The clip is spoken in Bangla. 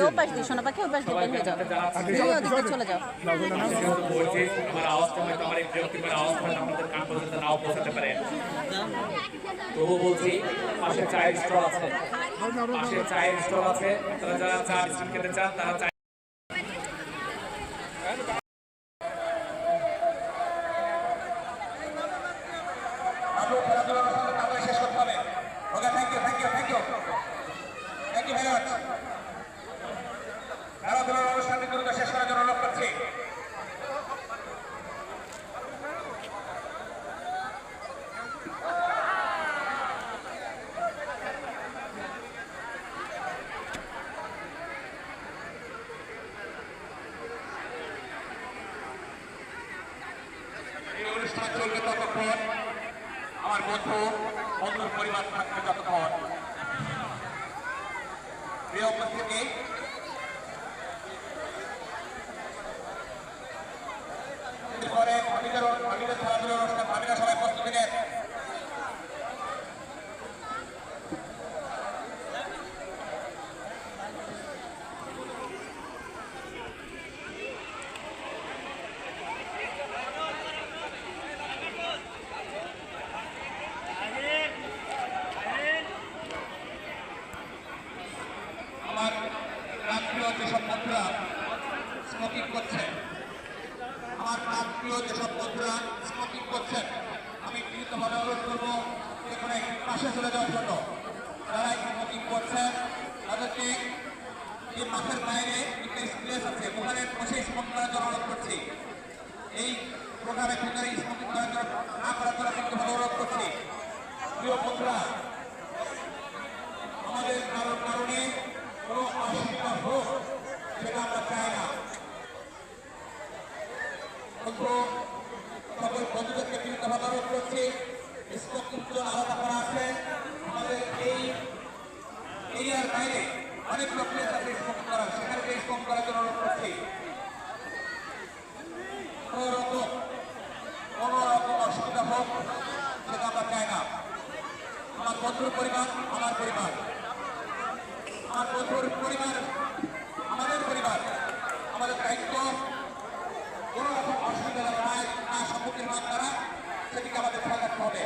ওপাশ দিয়ে শোনা পাখি ওপাশ দিয়ে বের হয়ে যাও, তুমি ওদিকে চলে যাও। তবু বলছি পাশে চায়ের স্টল আছে, পাশে চায়ের স্টল আছে, তারা যারা চা বিস্কুট খেতে চান তারা চা শেষ করার জন্য অনুরোধ করছি। এই অনুষ্ঠান চলবে ততক্ষণ, আমার বন্ধুর পরিবার থাকবে ততক্ষণ। প্রিয় উপস্থিতি, পরে ভাবিদের খেলাধুলার অনুষ্ঠান, ভাবিরা সবাই প্রস্তুতি নেন। আমার প্রিয় যেসব বন্ধুরা স্মোকিং করছেন, আমি বিনীতভাবে অনুরোধ করবো এখানে পাশে চলে যাওয়ার জন্য। যারা স্মোকিং করছেন তাদেরকে এই মাঠের বাইরে একটা স্পেস আছে, ওখানে বসে স্মোকিং করার জন্য অনুরোধ করছি। এই প্রোগ্রামের ভিতরে স্মোকিং করার জন্য না করার জন্য বিনীতভাবে অনুরোধ করছি। প্রিয় বন্ধুরা, আমাদের কারোর কারণে কোনো অসুবিধা হোক সেটা আমরা চাই না। সকল বন্ধুদেরকে বিনীতভাবে অনুরোধ করছি, স্মোকিং জোন আলাদা করা আছে। আমাদের এই এরিয়ার বাইরে অনেকগুলো প্লেস আছে স্মোকিং করার, সেখানে স্মোকিং করার জন্য অনুরোধ করছি। কোনো রকম অসুবিধা হোক সেটা আমরা চাই না। আমার বন্ধুর পরিবার আমার পরিবার, আমার বন্ধুর পরিবার আমাদের পরিবার, আমাদের দায়িত্ব কোনো রকম অসুবিধা না সম্মুখীন হওয়ার দ্বারা সেটিকে আমাদের খেয়াল রাখতে হবে।